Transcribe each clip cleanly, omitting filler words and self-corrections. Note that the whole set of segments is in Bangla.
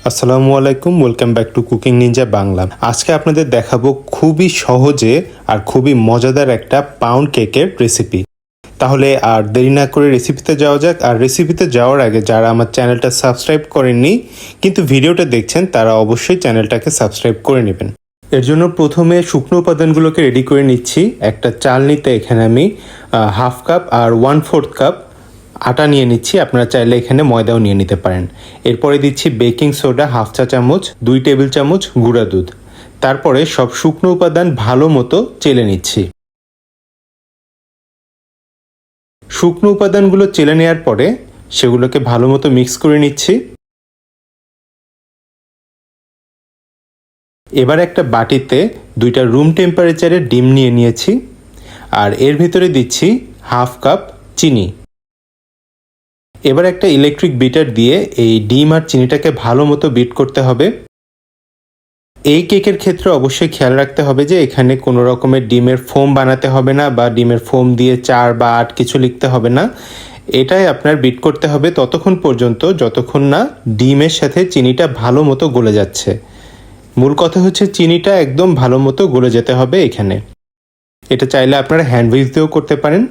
আসসালামু আলাইকুম, welcome back to cooking Ninja Bangla. আজকে আপনাদের দেখাবো খুবই সহজে আর খুবই মজাদার একটা পাউন্ড কেকের রেসিপি। তাহলে আর দেরি না করে রেসিপিতে যাওয়া যাক। আর রেসিপিতে যাওয়ার আগে যারা আমার চ্যানেলটা সাবস্ক্রাইব করেননি কিন্তু ভিডিওটা দেখছেন, তারা অবশ্যই চ্যানেলটাকে সাবস্ক্রাইব করে নেবেন। এর জন্য প্রথমে শুকনো উপাদানগুলোকে রেডি করে নিচ্ছি। একটা চাল নিতে এখানে আমি হাফ কাপ আর 1/4 কাপ আটা নিয়ে নিচ্ছি। আপনারা চাইলে এখানে ময়দাও নিয়ে নিতে পারেন। এরপরে দিচ্ছি বেকিং সোডা হাফ চা চামচ, 2 টেবিল চামচ গুঁড়া দুধ। তারপরে সব শুকনো উপাদান ভালো মতো চেলে নিচ্ছি। শুকনো উপাদানগুলো চেলে নেওয়ার পরে সেগুলোকে ভালো মতো মিক্স করে নিচ্ছি। এবার একটা বাটিতে 2টা রুম টেম্পারেচারের ডিম নিয়ে নিয়েছি, আর এর ভিতরে দিচ্ছি হাফ কাপ চিনি। এবার একটা ইলেকট্রিক বিটার দিয়ে এই ডিম আর চিনিটাকে ভালো মতো বিট করতে হবে। এই কেকের ক্ষেত্রে অবশ্যই খেয়াল রাখতে হবে যে এখানে কোনো রকমের ডিমের ফোম বানাতে হবে না, বা ডিমের ফোম দিয়ে 4 বা 8 কিছু লিখতে হবে না। এটাই আপনার বিট করতে হবে ততক্ষণ পর্যন্ত যতক্ষণ না ডিমের সাথে চিনিটা ভালো মতো গলে যাচ্ছে। মূল কথা হচ্ছে চিনিটা একদম ভালো মতো গলে যেতে হবে এখানে। এটা চাইলে আপনারা হ্যান্ড হুইস্ক দিয়েও করতে পারেন।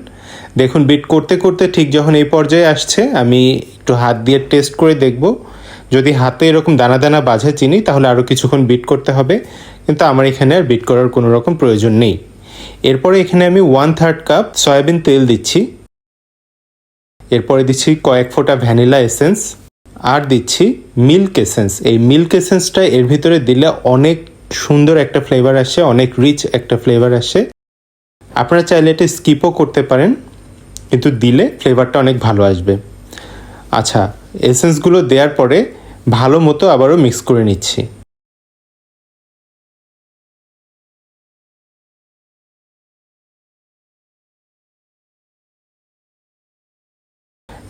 দেখুন, বিট করতে করতে ঠিক যখন এই পর্যায়ে আসছে, আমি একটু হাত দিয়ে টেস্ট করে দেখব। যদি হাতে এরকম দানা দানা বাজে চিনি, তাহলে আরও কিছুক্ষণ বিট করতে হবে, কিন্তু আমার এখানে আর বিট করার কোনো রকম প্রয়োজন নেই। এরপরে এখানে আমি 1/3 কাপ সয়াবিন তেল দিচ্ছি। এরপরে দিচ্ছি কয়েক ফোঁটা ভ্যানিলা এসেন্স, আর দিচ্ছি মিল্ক এসেন্স। এই মিল্ক এসেন্সটা এর ভিতরে দিলে অনেক সুন্দর একটা ফ্লেভার আসে, অনেক রিচ একটা ফ্লেভার আসে। আপনারা চাইলে এটা স্কিপও করতে পারেন, কিন্তু দিলে ফ্লেভারটা অনেক ভালো আসবে। আচ্ছা, এসেন্সগুলো দেওয়ার পরে ভালো মতো আবারও মিক্স করে নিচ্ছি।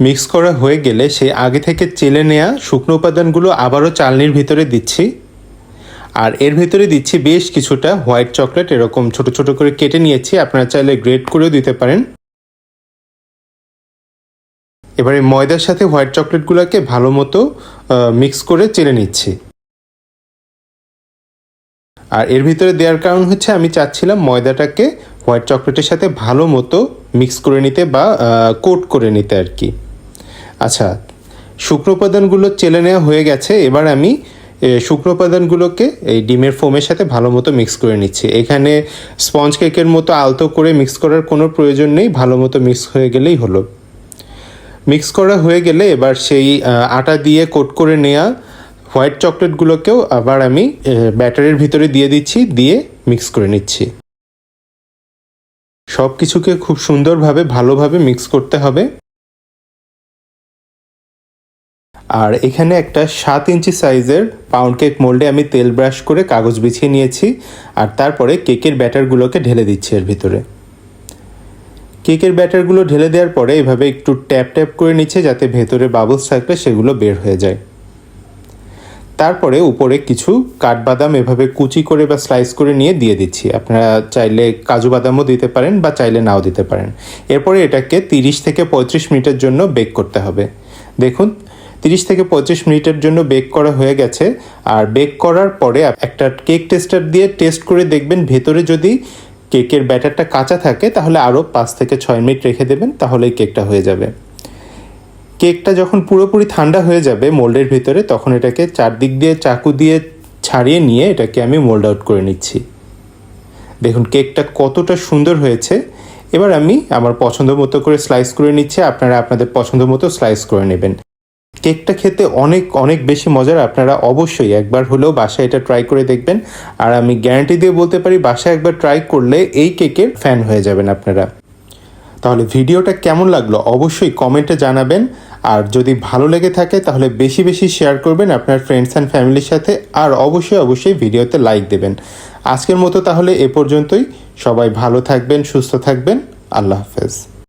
মিক্স করা হয়ে গেলে সেই আগে থেকে চেলে নেওয়া শুকনো উপাদানগুলো আবারও চালনির ভিতরে দিচ্ছি, আর এর ভিতরে দিচ্ছি বেশ কিছুটা হোয়াইট চকলেট। এরকম ছোট ছোট করে কেটে নিয়েছি, আপনারা চাইলে গ্রেট করেও দিতে পারেন। এবারে ময়দার সাথে হোয়াইট চকলেটগুলোকে ভালো মতো মিক্স করে চেলে নিচ্ছি। আর এর ভিতরে দেওয়ার কারণ হচ্ছে আমি চাচ্ছিলাম ময়দাটাকে হোয়াইট চকলেটের সাথে ভালো মতো মিক্স করে নিতে, বা কোট করে নিতে আর কি। আচ্ছা, শুকনো উপাদানগুলো চেলে নেওয়া হয়ে গেছে। এবার আমি শুকনো উপাদানগুলোকে এই ডিমের ফোমের সাথে ভালো মতো মিক্স করে নিচ্ছি। এখানে স্পঞ্জ কেকের মতো আলতো করে মিক্স করার কোনো প্রয়োজন নেই, ভালো মতো মিক্স হয়ে গেলেই হলো। মিক্স করা হয়ে গেলে এবার সেই আটা দিয়ে কোট করে নেওয়া হোয়াইট চকলেটগুলোকেও আবার আমি ব্যাটারের ভিতরে দিয়ে দিচ্ছি, দিয়ে মিক্স করে নিচ্ছি। সব কিছুকে খুব সুন্দরভাবে ভালোভাবে মিক্স করতে হবে। আর এখানে একটা 7 ইঞ্চি সাইজের পাউন্ড কেক মোল্ডে আমি তেল ব্রাশ করে কাগজ বিছিয়ে নিয়েছি, আর তারপরে কেকের ব্যাটারগুলোকে ঢেলে দিচ্ছি এর ভিতরে। কেকের ব্যাটারগুলো ঢেলে দেওয়ার পরে এভাবে একটু ট্যাপ ট্যাপ করে নিচ্ছে, যাতে ভেতরে বাবলস থাকলে সেগুলো বের হয়ে যায়। তারপরে উপরে কিছু কাঠবাদাম এভাবে কুচি করে বা স্লাইস করে নিয়ে দিয়ে দিচ্ছি। আপনারা চাইলে কাজু বাদামও দিতে পারেন, বা চাইলে নাও দিতে পারেন। এরপরে এটাকে 30 থেকে 35 মিনিটের জন্য বেক করতে হবে। দেখুন, 30 থেকে 35 মিনিটের জন্য বেক করা হয়ে গেছে। আর বেক করার পরে একটা কেক টেস্টার দিয়ে টেস্ট করে দেখবেন, ভেতরে যদি কেকের ব্যাটারটা কাঁচা থাকে তাহলে আরও 5 থেকে 6 মিনিট রেখে দেবেন, তাহলেই কেকটা হয়ে যাবে। কেকটা যখন পুরোপুরি ঠান্ডা হয়ে যাবে মোল্ডের ভিতরে, তখন এটাকে চারদিক দিয়ে চাকু দিয়ে ছাড়িয়ে নিয়ে এটাকে আমি মোল্ড আউট করে নিচ্ছি। দেখুন কেকটা কতটা সুন্দর হয়েছে। এবার আমি আমার পছন্দ মতো করে স্লাইস করে নিচ্ছি, আপনারা আপনাদের পছন্দ মতো স্লাইস করে নেবেন। কেকটা খেতে অনেক অনেক বেশি মজার। আপনারা অবশ্যই একবার হলেও বাসায় এটা ট্রাই করে দেখবেন, আর আমি গ্যারান্টি দিয়ে বলতে পারি বাসায় একবার ট্রাই করলে এই কেকের ফ্যান হয়ে যাবেন আপনারা। তাহলে ভিডিওটা কেমন লাগলো অবশ্যই কমেন্টে জানাবেন, আর যদি ভালো লেগে থাকে তাহলে বেশি বেশি শেয়ার করবেন আপনার ফ্রেন্ডস অ্যান্ড ফ্যামিলির সাথে, আর অবশ্যই ভিডিওতে লাইক দেবেন। আজকের মতো তাহলে এ পর্যন্তই। সবাই ভালো থাকবেন, সুস্থ থাকবেন। আল্লাহ হাফেজ।